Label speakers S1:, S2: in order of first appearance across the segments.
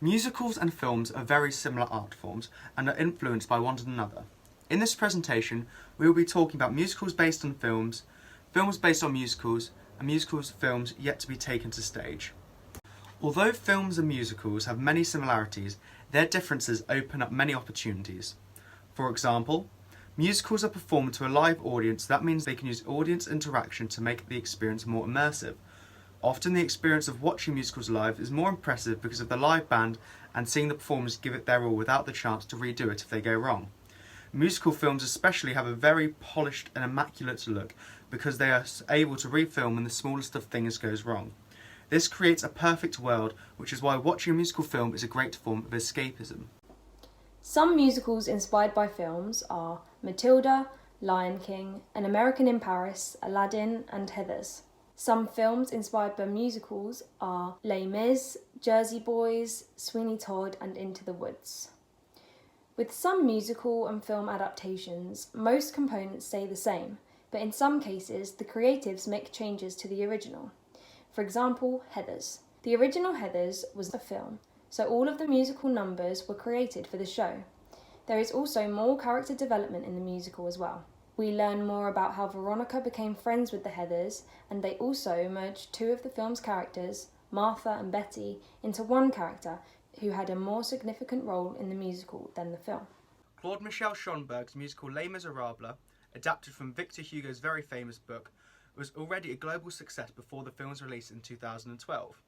S1: Musicals and films are very similar art forms and are influenced by one another. In this presentation, we will be talking about musicals based on films, films based on musicals, and musicals films yet to be taken to stage. Although films and musicals have many similarities, their differences open up many opportunities. For example, musicals are performed to a live audience. That means they can use audience interaction to make the experience more immersive. Often the experience of watching musicals live is more impressive because of the live band and seeing the performers give it their all without the chance to redo it if they go wrong. Musical films especially have a very polished and immaculate look because they are able to refilm when the smallest of things goes wrong. This creates a perfect world, which is why watching a musical film is a great form of escapism.
S2: Some musicals inspired by films are Matilda, Lion King, An American in Paris, Aladdin and Heathers. Some films inspired by musicals are Les Mis, Jersey Boys, Sweeney Todd and Into the Woods. With some musical and film adaptations, most components stay the same, but in some cases the creatives make changes to the original. For example, Heathers. The original Heathers was a film, so all of the musical numbers were created for the show. There is also more character development in the musical as well. We learn more about how Veronica became friends with the Heathers, and they also merged two of the film's characters, Martha and Betty, into one character who had a more significant role in the musical than the film.
S1: Claude Michel Schonberg's musical Les Miserables, adapted from Victor Hugo's very famous book, was already a global success before the film's release in 2012.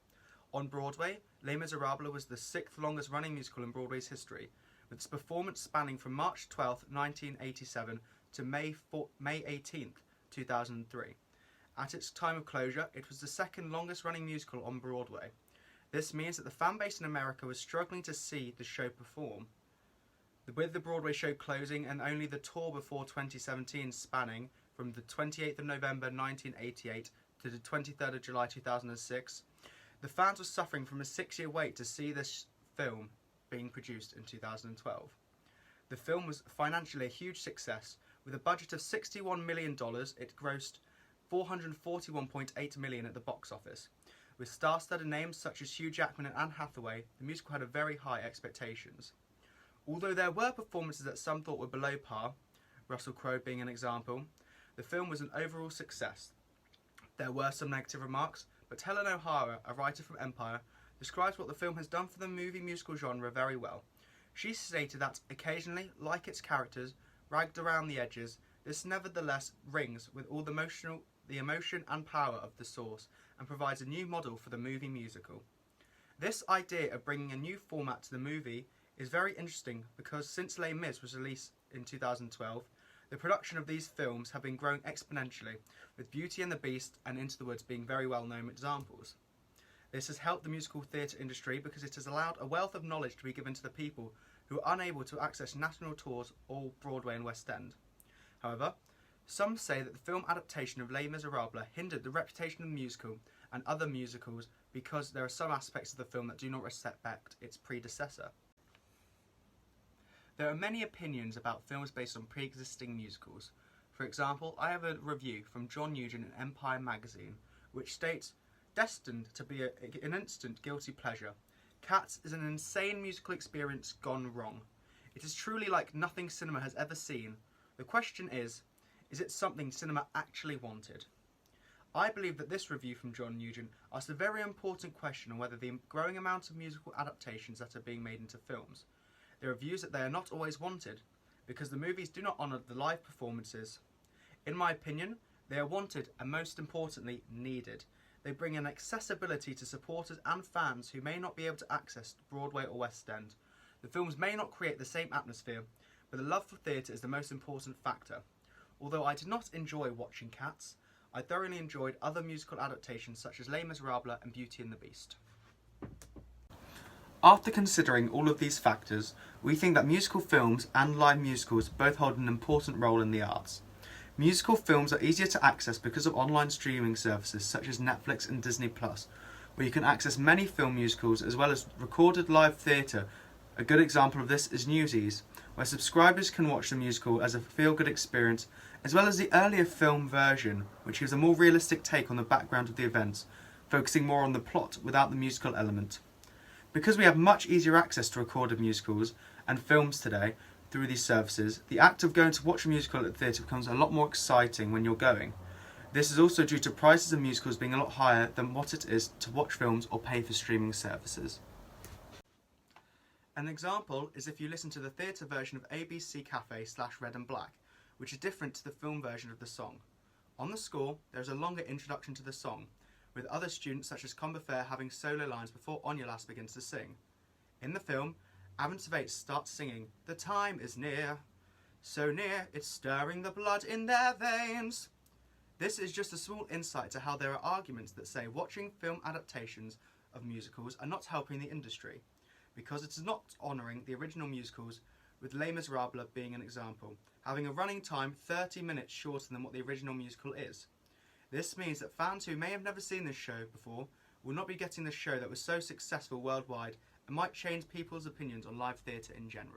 S1: On Broadway, Les Miserables was the sixth longest running musical in Broadway's history, with its performance spanning from March 12, 1987 to May 18, 2003. At its time of closure, it was the second longest running musical on Broadway. This means that the fan base in America was struggling to see the show perform. With the Broadway show closing and only the tour before 2017 spanning from the 28th of November 1988 to the 23rd of July 2006, the fans were suffering from a 6-year wait to see this film being produced in 2012. The film was financially a huge success. With a budget of $61 million, it grossed $441.8 million at the box office. With star-studded names such as Hugh Jackman and Anne Hathaway, the musical had a very high expectations. Although there were performances that some thought were below par, Russell Crowe being an example, the film was an overall success. There were some negative remarks, but Helen O'Hara, a writer from Empire, describes what the film has done for the movie musical genre very well. She stated that occasionally, like its characters, ragged around the edges, this nevertheless rings with all the emotion and power of the source and provides a new model for the movie musical. This idea of bringing a new format to the movie is very interesting because since Les Mis was released in 2012, the production of these films have been growing exponentially, with Beauty and the Beast and Into the Woods being very well-known examples. This has helped the musical theatre industry because it has allowed a wealth of knowledge to be given to the people who are unable to access national tours or Broadway and West End. However, some say that the film adaptation of Les Miserables hindered the reputation of the musical and other musicals because there are some aspects of the film that do not respect its predecessor. There are many opinions about films based on pre-existing musicals. For example, I have a review from John Nugent in Empire magazine, which states, "Destined to be an instant guilty pleasure, Cats is an insane musical experience gone wrong. It is truly like nothing cinema has ever seen. The question is it something cinema actually wanted?" I believe that this review from John Nugent asks a very important question on whether the growing amount of musical adaptations that are being made into films. There are views that they are not always wanted, because the movies do not honour the live performances. In my opinion, they are wanted and most importantly, needed. They bring an accessibility to supporters and fans who may not be able to access Broadway or West End. The films may not create the same atmosphere, but the love for theatre is the most important factor. Although I did not enjoy watching Cats, I thoroughly enjoyed other musical adaptations such as Les Miserables and Beauty and the Beast. After considering all of these factors, we think that musical films and live musicals both hold an important role in the arts. Musical films are easier to access because of online streaming services such as Netflix and Disney+, where you can access many film musicals as well as recorded live theatre. A good example of this is Newsies, where subscribers can watch the musical as a feel-good experience, as well as the earlier film version, which gives a more realistic take on the background of the events, focusing more on the plot without the musical element. Because we have much easier access to recorded musicals and films today through these services, the act of going to watch a musical at the theatre becomes a lot more exciting when you're going. This is also due to prices of musicals being a lot higher than what it is to watch films or pay for streaming services. An example is if you listen to the theatre version of ABC Cafe / Red and Black, which is different to the film version of the song. On the score, there is a longer introduction to the song, with other students such as Combeferre having solo lines before Onulas begins to sing. In the film, Avon Tveit starts singing, "The time is near, so near it's stirring the blood in their veins." This is just a small insight to how there are arguments that say watching film adaptations of musicals are not helping the industry, because it is not honouring the original musicals, with Les Miserables being an example, having a running time 30 minutes shorter than what the original musical is. This means that fans who may have never seen this show before will not be getting the show that was so successful worldwide and might change people's opinions on live theatre in general.